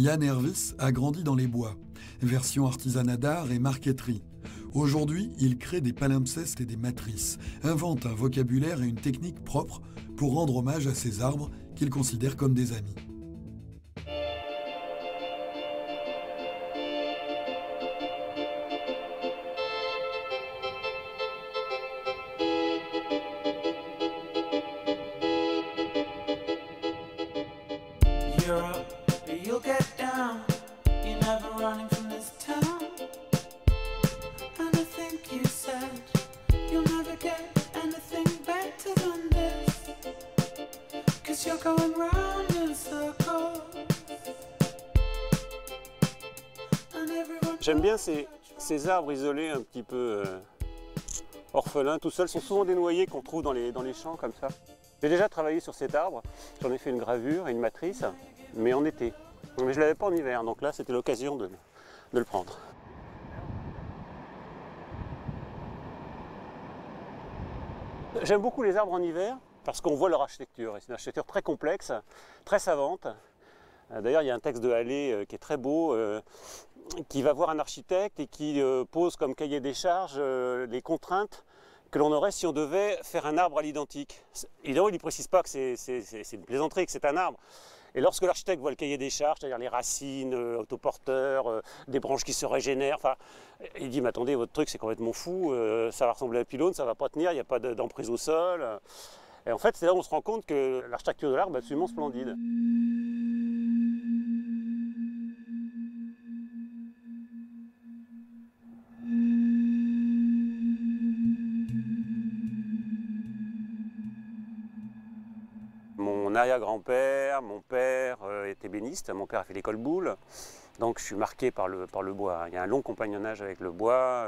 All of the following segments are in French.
Yann Hervis a grandi dans les bois, version artisanat d'art et marqueterie. Aujourd'hui, il crée des palimpsestes et des matrices, invente un vocabulaire et une technique propre pour rendre hommage à ces arbres qu'il considère comme des amis. J'aime bien ces arbres isolés un petit peu orphelins, tout seuls. Ce sont souvent des noyers qu'on trouve dans les champs comme ça. J'ai déjà travaillé sur cet arbre, j'en ai fait une gravure et une matrice, mais en été. Mais je ne l'avais pas en hiver, donc là c'était l'occasion de le prendre. J'aime beaucoup les arbres en hiver parce qu'on voit leur architecture. C'est une architecture très complexe, très savante. D'ailleurs, il y a un texte de Hallé qui est très beau, qui va voir un architecte et qui pose comme cahier des charges les contraintes que l'on aurait si on devait faire un arbre à l'identique. Évidemment, il ne précise pas que c'est une plaisanterie, que c'est un arbre. Et lorsque l'architecte voit le cahier des charges, c'est-à-dire les racines, autoporteurs, des branches qui se régénèrent, enfin, il dit, mais attendez, votre truc c'est complètement fou, ça va ressembler à un pylône, ça ne va pas tenir, il n'y a pas d'emprise au sol. Et en fait, c'est là où on se rend compte que l'architecture de l'arbre est absolument splendide. Mon arrière-grand-père, mon père était ébéniste, mon père a fait l'école Boulle, donc je suis marqué par le bois. Il y a un long compagnonnage avec le bois,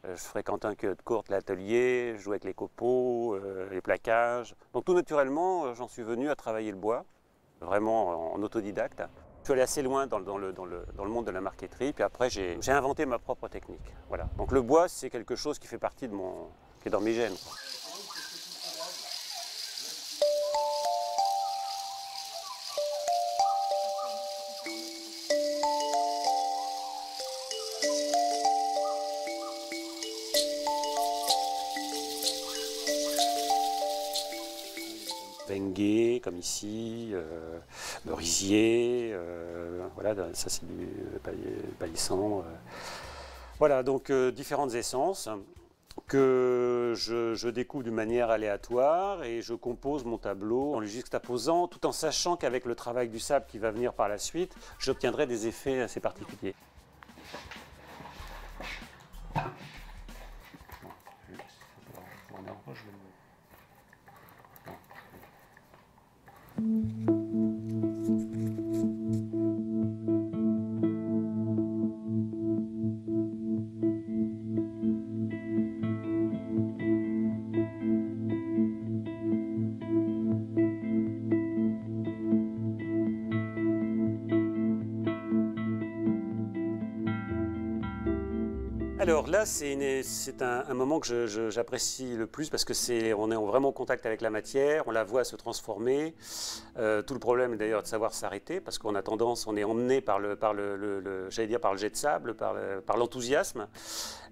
je fréquente un cueilleur de courte, l'atelier, je joue avec les copeaux, les plaquages. Donc tout naturellement, j'en suis venu à travailler le bois, vraiment en autodidacte. Je suis allé assez loin dans le monde de la marqueterie, puis après j'ai inventé ma propre technique. Voilà. Donc le bois, c'est quelque chose qui fait partie qui est dans mes gènes. Benguet, comme ici, merisier, voilà, ça c'est du palissan. Voilà, donc différentes essences que je découpe d'une manière aléatoire et je compose mon tableau en le juxtaposant, tout en sachant qu'avec le travail du sable qui va venir par la suite, j'obtiendrai des effets assez particuliers. Alors là, c'est un moment que j'apprécie le plus parce que on est vraiment en contact avec la matière, on la voit se transformer. Tout le problème est d'ailleurs de savoir s'arrêter parce qu'on a tendance, on est emmené par le jet de sable, par l'enthousiasme.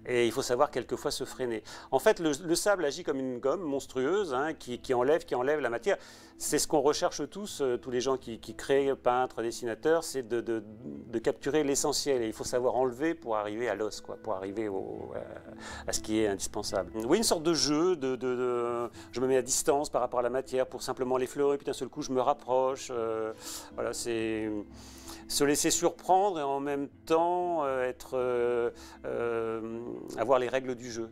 Et il faut savoir quelquefois se freiner. En fait, le sable agit comme une gomme monstrueuse hein, qui enlève la matière. C'est ce qu'on recherche tous les gens qui créent, peintres, dessinateurs, c'est de capturer l'essentiel. Et il faut savoir enlever pour arriver à l'os, pour arriver à ce qui est indispensable. Oui, une sorte de jeu, je me mets à distance par rapport à la matière pour simplement l'effleurer, puis d'un seul coup je me rapproche. Voilà, c'est se laisser surprendre et en même temps avoir les règles du jeu.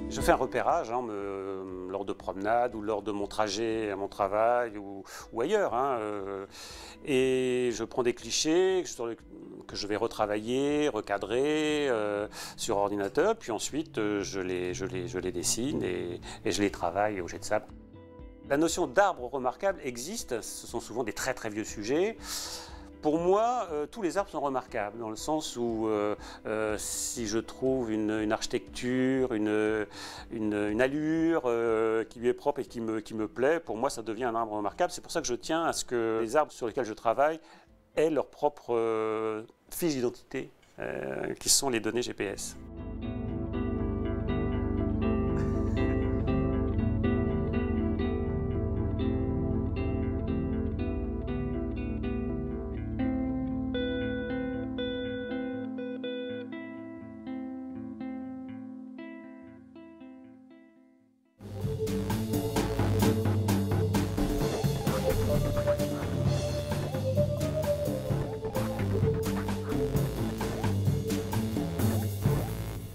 Je fais un repérage lors de promenades ou lors de mon trajet à mon travail ou ailleurs. Et je prends des clichés que je vais retravailler, recadrer sur ordinateur, puis ensuite je les dessine et je les travaille au jet de sable. La notion d'arbre remarquable existe, ce sont souvent des très très vieux sujets. Pour moi, tous les arbres sont remarquables, dans le sens où si je trouve une architecture, une allure qui lui est propre et qui me plaît, pour moi ça devient un arbre remarquable. C'est pour ça que je tiens à ce que les arbres sur lesquels je travaille aient leur propre fiche d'identité, qui sont les données GPS.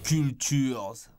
Cultures.